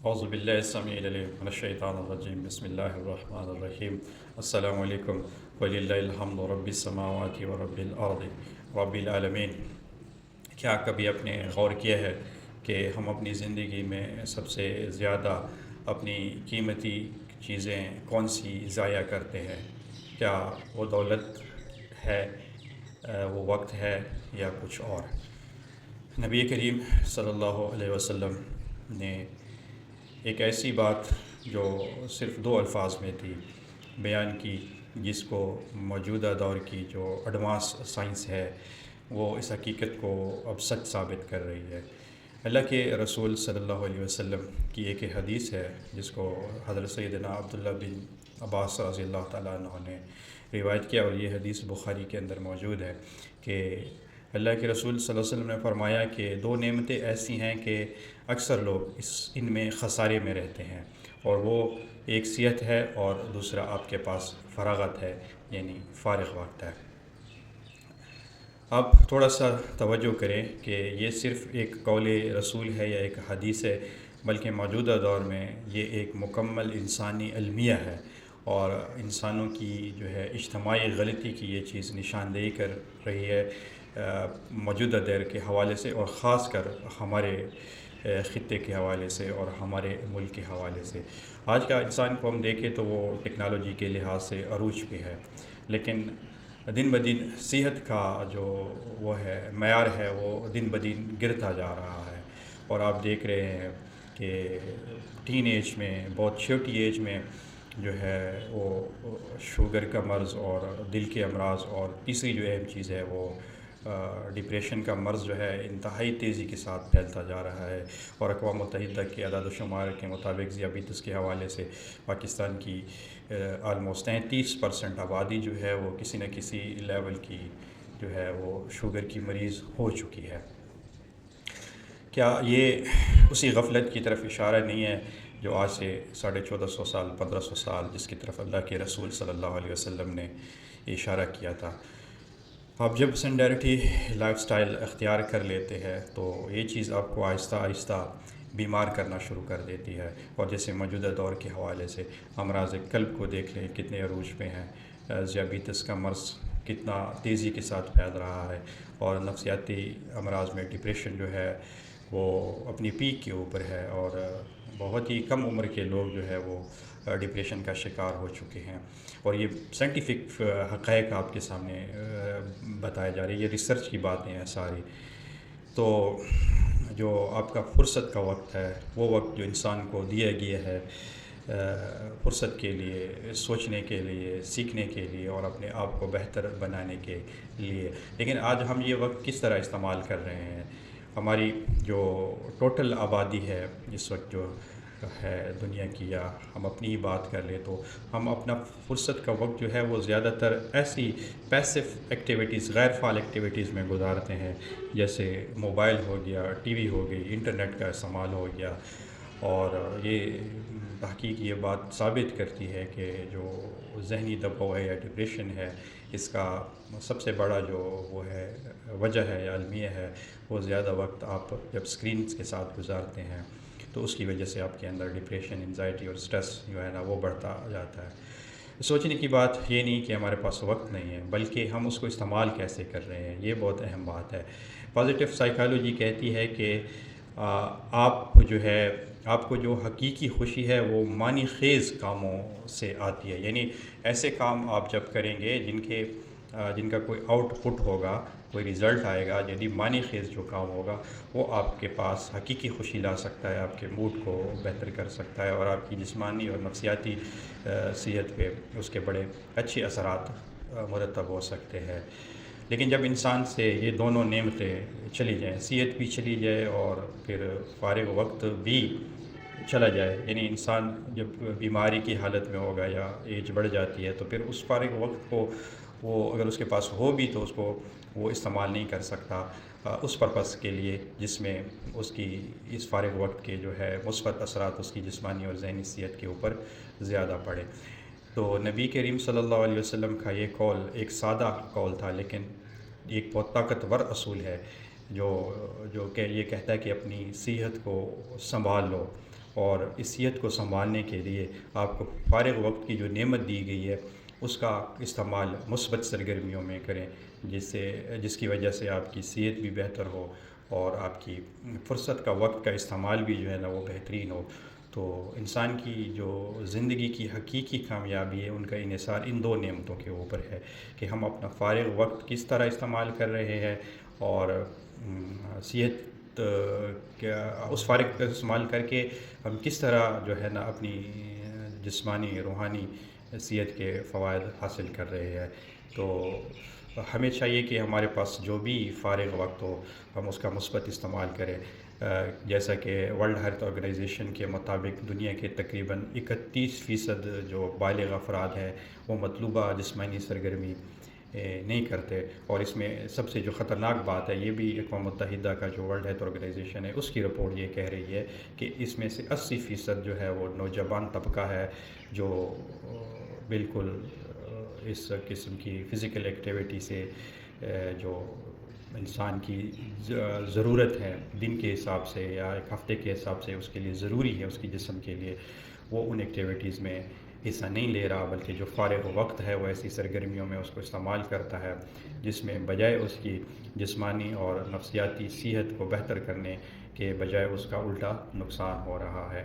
اعوذ باللہ السمیع العلیم من الشیطان الرجیم بسم اللہ الرحمن الرحیم السلام علیکم وللہ الحمد رب السماوات و رب الارض رب العالمین۔ کیا کبھی آپ نے غور کیا ہے کہ ہم اپنی زندگی میں سب سے زیادہ اپنی قیمتی چیزیں کون سی ضائع کرتے ہیں؟ کیا وہ دولت ہے، وہ وقت ہے، یا کچھ اور؟ نبی کریم صلی اللہ علیہ وسلم نے ایک ایسی بات جو صرف دو الفاظ میں تھی بیان کی، جس کو موجودہ دور کی جو ایڈوانس سائنس ہے وہ اس حقیقت کو اب سچ ثابت کر رہی ہے۔ اللہ کے رسول صلی اللہ علیہ وسلم کی ایک حدیث ہے جس کو حضرت سیدنا عبداللہ بن عباس رضی اللہ تعالیٰ عنہ نے روایت کیا، اور یہ حدیث بخاری کے اندر موجود ہے کہ اللہ کے رسول صلی اللہ علیہ وسلم نے فرمایا کہ دو نعمتیں ایسی ہیں کہ اکثر لوگ ان میں خسارے میں رہتے ہیں، اور وہ ایک صحت ہے اور دوسرا آپ کے پاس فراغت ہے، یعنی فارغ وقت ہے۔ آپ تھوڑا سا توجہ کریں کہ یہ صرف ایک قول رسول ہے یا ایک حدیث ہے، بلکہ موجودہ دور میں یہ ایک مکمل انسانی المیہ ہے، اور انسانوں کی جو ہے اجتماعی غلطی کی یہ چیز نشاندہی کر رہی ہے موجودہ دور کے حوالے سے، اور خاص کر ہمارے خطے کے حوالے سے اور ہمارے ملک کے حوالے سے۔ آج کا انسان کو ہم دیکھیں تو وہ ٹیکنالوجی کے لحاظ سے عروج پہ ہے، لیکن دن بدن صحت کا جو وہ ہے معیار ہے وہ دن بدن گرتا جا رہا ہے، اور آپ دیکھ رہے ہیں کہ ٹین ایج میں، بہت چھوٹی ایج میں جو ہے وہ شوگر کا مرض اور دل کے امراض، اور تیسری جو اہم چیز ہے وہ ڈپریشن کا مرض جو ہے انتہائی تیزی کے ساتھ پھیلتا جا رہا ہے۔ اور اقوام متحدہ کے اعداد و شمار کے مطابق ذیابیطس کے حوالے سے پاکستان کی آلموسٹ 33% آبادی جو ہے وہ کسی نہ کسی لیول کی جو ہے وہ شوگر کی مریض ہو چکی ہے۔ کیا یہ اسی غفلت کی طرف اشارہ نہیں ہے جو آج سے 1450 سال 1500 سال جس کی طرف اللہ کے رسول صلی اللہ علیہ وسلم نے اشارہ کیا تھا؟ آپ جب سینڈیرٹی لائف سٹائل اختیار کر لیتے ہیں تو یہ چیز آپ کو آہستہ آہستہ بیمار کرنا شروع کر دیتی ہے، اور جیسے موجودہ دور کے حوالے سے امراض قلب کو دیکھ لیں کتنے عروج پہ ہیں، ذیابیطس کا مرض کتنا تیزی کے ساتھ پھیل رہا ہے، اور نفسیاتی امراض میں ڈپریشن جو ہے وہ اپنی پیک کے اوپر ہے، اور بہت ہی کم عمر کے لوگ جو ہے وہ ڈپریشن کا شکار ہو چکے ہیں، اور یہ سائنٹیفک حقائق آپ کے سامنے بتائے جا رہے ہیں، یہ ریسرچ کی باتیں ہیں ساری۔ تو جو آپ کا فرصت کا وقت ہے، وہ وقت جو انسان کو دیا گیا ہے فرصت کے لیے، سوچنے کے لیے، سیکھنے کے لیے، اور اپنے آپ کو بہتر بنانے کے لیے، لیکن آج ہم یہ وقت کس طرح استعمال کر رہے ہیں؟ ہماری جو ٹوٹل آبادی ہے اس وقت جو ہے دنیا کی، یا ہم اپنی ہی بات کر لیں تو ہم اپنا فرصت کا وقت جو ہے وہ زیادہ تر ایسی پیسو ایکٹیویٹیز، غیر فعال ایکٹیویٹیز میں گزارتے ہیں، جیسے موبائل ہو گیا، ٹی وی ہو گئی، انٹرنیٹ کا استعمال ہو گیا، اور یہ تحقیق یہ بات ثابت کرتی ہے کہ جو ذہنی دباؤ ہے یا ڈپریشن ہے، اس کا سب سے بڑا جو وہ ہے وجہ ہے یا المیہ ہے، وہ زیادہ وقت آپ جب اسکرینس کے ساتھ گزارتے ہیں تو اس کی وجہ سے آپ کے اندر ڈپریشن، انزائٹی اور سٹریس جو ہے نا وہ بڑھتا جاتا ہے۔ سوچنے کی بات یہ نہیں کہ ہمارے پاس وقت نہیں ہے، بلکہ ہم اس کو استعمال کیسے کر رہے ہیں، یہ بہت اہم بات ہے۔ پازیٹیو سائیکالوجی کہتی ہے کہ آپ جو ہے، آپ کو جو حقیقی خوشی ہے وہ معنی خیز کاموں سے آتی ہے، یعنی ایسے کام آپ جب کریں گے جن کا کوئی آؤٹ پٹ ہوگا، کوئی رزلٹ آئے گا، یعنی معنی خیز جو کام ہوگا وہ آپ کے پاس حقیقی خوشی لا سکتا ہے، آپ کے موڈ کو بہتر کر سکتا ہے، اور آپ کی جسمانی اور نفسیاتی صحت پہ اس کے بڑے اچھے اثرات مرتب ہو سکتے ہیں۔ لیکن جب انسان سے یہ دونوں نعمتیں چلی جائیں، صحت بھی چلی جائے اور پھر فارغ وقت بھی چلا جائے، یعنی انسان جب بیماری کی حالت میں ہوگا یا ایج بڑھ جاتی ہے تو پھر اس فارغ وقت کو وہ اگر اس کے پاس ہو بھی تو اس کو وہ استعمال نہیں کر سکتا اس پرپس کے لیے جس میں اس کی اس فارغ وقت کے جو ہے مثبت اثرات اس کی جسمانی اور ذہنی صحت کے اوپر زیادہ پڑے۔ تو نبی کریم صلی اللہ علیہ وسلم کا یہ قول ایک سادہ قول تھا، لیکن ایک بہت طاقتور اصول ہے جو کہ یہ کہتا ہے کہ اپنی صحت کو سنبھال لو، اور اس صحت کو سنبھالنے کے لیے آپ کو فارغ وقت کی جو نعمت دی گئی ہے اس کا استعمال مثبت سرگرمیوں میں کریں، جس کی وجہ سے آپ کی صحت بھی بہتر ہو اور آپ کی فرصت کا وقت کا استعمال بھی جو ہے نا وہ بہترین ہو۔ تو انسان کی جو زندگی کی حقیقی کامیابی ہے ان کا انحصار ان دو نعمتوں کے اوپر ہے کہ ہم اپنا فارغ وقت کس طرح استعمال کر رہے ہیں، اور صحت کیا اس فارغ کا استعمال کر کے ہم کس طرح جو ہے نا اپنی جسمانی روحانی صحت کے فوائد حاصل کر رہے ہیں۔ تو ہمیں چاہیے کہ ہمارے پاس جو بھی فارغ وقت ہو ہم اس کا مثبت استعمال کریں۔ جیسا کہ ورلڈ ہیلتھ آرگنائزیشن کے مطابق دنیا کے تقریباً 31% جو بالغ افراد ہیں وہ مطلوبہ جسمانی سرگرمی نہیں کرتے، اور اس میں سب سے جو خطرناک بات ہے، یہ بھی اقوام متحدہ کا جو ورلڈ ہیلتھ آرگنائزیشن ہے اس کی رپورٹ یہ کہہ رہی ہے کہ اس میں سے 80% جو ہے وہ نوجوان طبقہ ہے جو بالکل اس قسم کی فزیکل ایکٹیویٹی سے جو انسان کی ضرورت ہے دن کے حساب سے یا ایک ہفتے کے حساب سے اس کے لیے ضروری ہے اس کی جسم کے لیے، وہ ان ایکٹیویٹیز میں حصہ نہیں لے رہا، بلکہ جو فارغ وقت ہے وہ ایسی سرگرمیوں میں اس کو استعمال کرتا ہے جس میں بجائے اس کی جسمانی اور نفسیاتی صحت کو بہتر کرنے کے بجائے اس کا الٹا نقصان ہو رہا ہے۔